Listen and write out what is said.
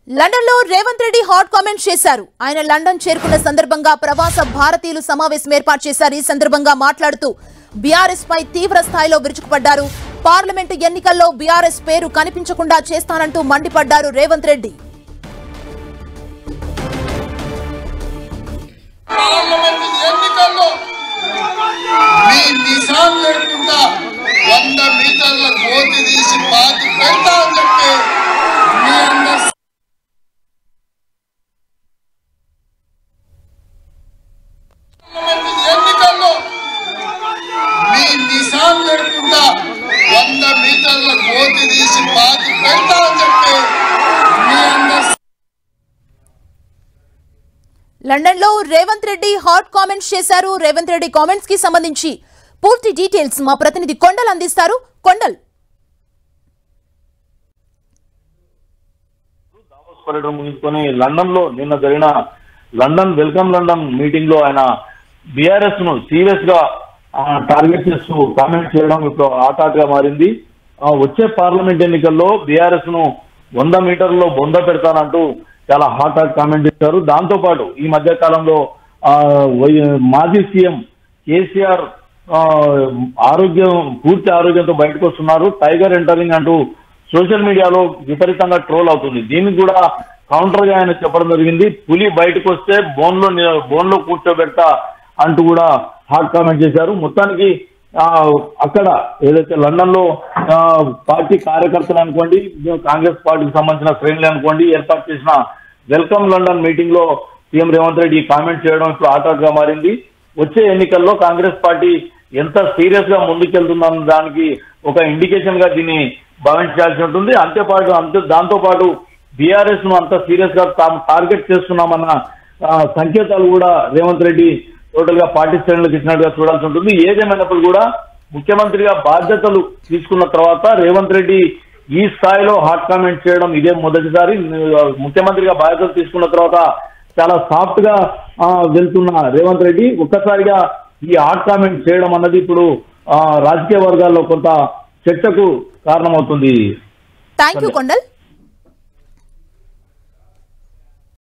London లో Revanth Reddy hot comments చేశారు. ఆయన లండన్ చేరుకున్న సందర్భంగా ప్రవాస భారతీయులు సమావేశం ఏర్పాటు చేశారు. ఈ సందర్భంగా మాట్లాడుతూ బీఆర్ఎస్ పై తీవ్ర స్థాయిలో విరుచుకుపడ్డారు. పార్లమెంటు ఎన్నికల్లో బీఆర్ఎస్ పేరు కనిపించకుండా చేస్తానంటూ మండిపడ్డారు రేవంత్ రెడ్డి. లండన్ లో రేవంత్ రెడ్డి హాట్ కామెంట్స్ చేశారు. రేవంత్ రెడ్డి కామెంట్స్ కి సంబంధించి పూర్తి డీటెయిల్స్ మా ప్రతినిధి కొండల్ అందిస్తారు. కొండల్, దావోస్ పర్యటన ముగించుకొని లండన్ లో నిన్న జరిగిన లండన్ వెల్కమ్ లండన్ మీటింగ్ లో ఆయన బీఆర్ఎస్ ను సీరియస్ గా టార్గెట్ చేస్తూ కామెంట్ చేయడం ఇప్పుడు ఆటాట్ గా మారింది. వచ్చే పార్లమెంట్ ఎన్నికల్లో బీఆర్ఎస్ ను 100 మీటర్లలో బొంద పెడతానంటూ చాలా హాట్ కామెంట్ చేశారు. దాంతో పాటు ఈ మధ్య కాలంలో మాజీ సీఎం కేసీఆర్ పూర్తి ఆరోగ్యంతో బయటకు వస్తున్నారు. టైగర్ ఎంటరింగ్ అంటూ సోషల్ మీడియాలో విపరీతంగా ట్రోల్ అవుతుంది. దీనికి కూడా కౌంటర్ గా ఆయన చెప్పడం జరిగింది. పులి బయటకు వస్తే బోన్లో కూర్చోబెడతా అంటూ కూడా హాట్ కామెంట్ చేశారు. మొత్తానికి అక్కడ ఏదైతే లండన్ లో పార్టీ కార్యకర్తలు అనుకోండి, కాంగ్రెస్ పార్టీకి సంబంధించిన శ్రేణులు అనుకోండి, ఏర్పాటు చేసిన వెల్కమ్ లండన్ మీటింగ్ లో సీఎం రేవంత్ రెడ్డి కామెంట్ చేయడం ఇప్పుడు ఆటాట్ గా మారింది. వచ్చే ఎన్నికల్లో కాంగ్రెస్ పార్టీ ఎంత సీరియస్ గా ముందుకెళ్తుందన్న దానికి ఒక ఇండికేషన్ గా దీన్ని భావించాల్సి ఉంటుంది. దాంతో పాటు బీఆర్ఎస్ ను అంత సీరియస్ గా తాము టార్గెట్ చేస్తున్నామన్న సంకేతాలు కూడా రేవంత్ రెడ్డి టోటల్ గా పార్టీ శ్రేణులకు ఇచ్చినట్టుగా చూడాల్సి ఉంటుంది. ఏదేమైనప్పుడు కూడా ముఖ్యమంత్రిగా బాధ్యతలు తీసుకున్న తర్వాత రేవంత్ రెడ్డి ఈ స్థాయిలో హాట్ కామెంట్ చేయడం ఇదే మొదటిసారి. ముఖ్యమంత్రిగా బాధ్యతలు తీసుకున్న తర్వాత చాలా సాఫ్ట్ గా వెళ్తున్న రేవంత్ రెడ్డి ఒక్కసారిగా ఈ హాట్ కామెంట్ చేయడం అన్నది ఇప్పుడు రాజకీయ వర్గాల్లో కొంత చర్చకు కారణమవుతుంది. థాంక్యూ కొండల్.